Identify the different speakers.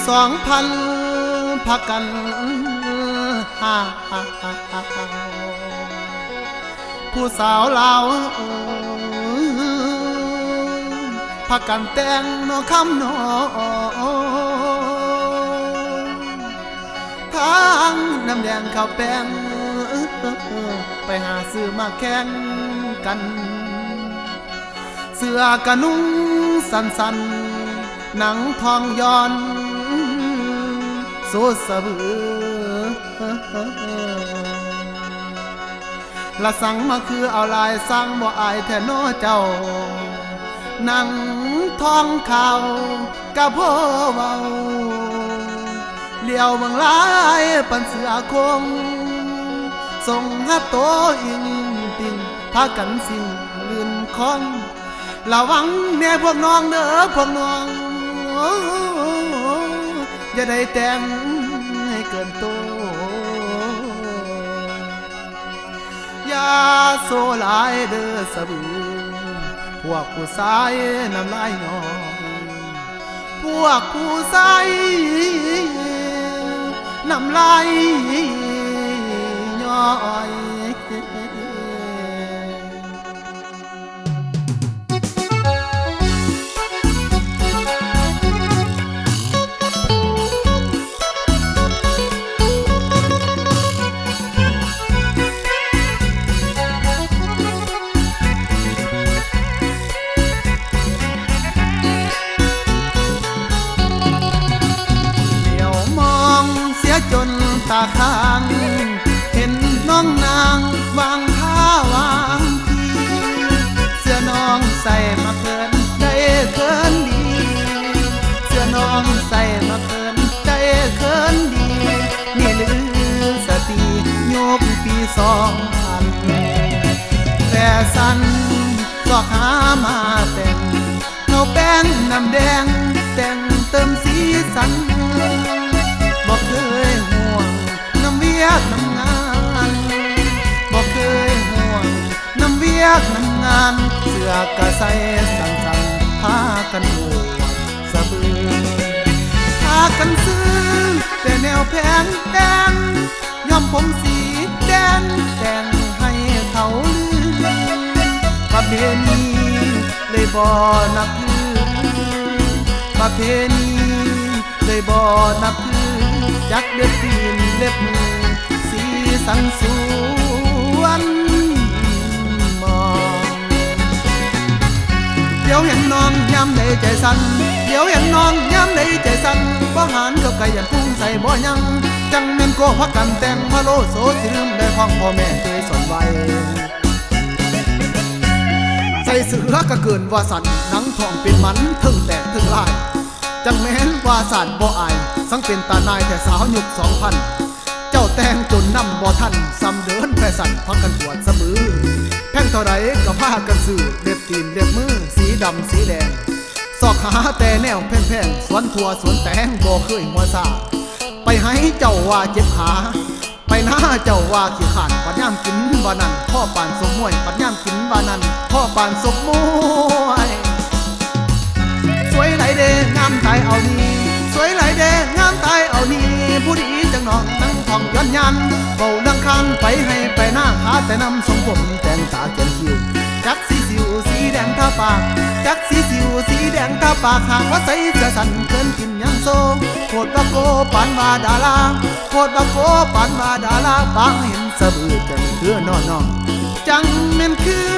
Speaker 1: 2,000พักกันผู้สาวลาวพักกันแต่งนอคำนอทางน้ำแดงข้าวแป้งไปหาซื้อมาแข่งกันเสื้อกะนุ่งสันหนังทองย้อนโซสะบือละสั่งมาคือเอาลายสั่งบ่อายแท่นอเจ้านั่งทองข่าวกะพ่อเบาเลี้ยวเบิ่งลายปันเสือคงส่งฮับโตอิงติ่งพากันสิ่งลื่นคล้องระวังแน่พวกน้องเด้อพวกน้องอย่าได้แต่งให้เกินโตอย่าโซหลายเด้อสะบือพวกผู้ชายน้ำลายน้อยพวกผู้ชายน้ำลายย้อยจนตาค้างเห็นน้องนางวางท่าวางทีเสื้อน้องใส่มาเกินได้เกินดีเสื้อน้องใส่มาเกินได้เกินดีนี่ลือสติโยกปี2000แต่สันก็หามาแต่งเอาแป้งน้ำแดงแต่งเติมสีสันบอกเคยห่วงน้ำเวียกน้ำงานบอกเคยห่วงน้ำเวียกน้ำงานเสื้อกะใส่สั่นๆพากันโวยสะบือพากันซื้อแต่แนวแพงแดงย้อมผมสีแดงแต่งให้เขาลืมประเพณีเลยบ่นับถือประเพณีเลยบ่นับถือจักเด็ดตีนเล็บมือสีสันสวนมองเดี๋ยวเห็นน้องย้ำในใจสั่นเดี๋ยวเห็นน้องย้ำในใจสั่นบ่หานกับไก่ยันพุ่งใส่บ่ยังจังแม่นโกพักกันแต่งพะโลโซสิลืมได้ฟังพ่อแม่เคยสอนไว้ใส่เสื้อกะเกินว่าสั่นหนังทองเป็นมันถึงแตกถึงลายจังแม้นว่าสานบ่อายสังเป็นตานายแต่สาวยุค2000เจ้าแต่งจนนำบ่ทันซ้ำเดินแพร่สันพักกันปวดสะบือแพงเท่าไรก็พากันซื้อเล็บตีนเล็บมือสีดำสีแดงสอกหาแต่แนวแพงๆสวนถั่วสวนแตงบ่เคยหัวซาไปให้เจ้าว่าเจ็บขาไปหน้าเจ้าว่าขี้ขาดปัดย่ำกินบ่นั่นพ่อปานสมมวยปัดย่ำกินบ่นั่นพ่อปานสมมวยสวยไหลเด้งามตายเอานี่สวยไหลเด้งามตายเอานี่ผู้ดีจังน้องนั่งทองย้อนยันเบาดังคันไปให้ไปหน้าขาแต่นำทรงผมแต่งตาเขียนคิ้วจักสีสิวสีแดงทาปากจักสีสิวสีแดงทาปากหากว่าใส่เสื้อสันเกินกินยังโซโคตรบักโกปานมาดาราโคตรบักโกปานมาดาราปางเห็นสะบือจังเพื่อนน้องจังแม่นคือ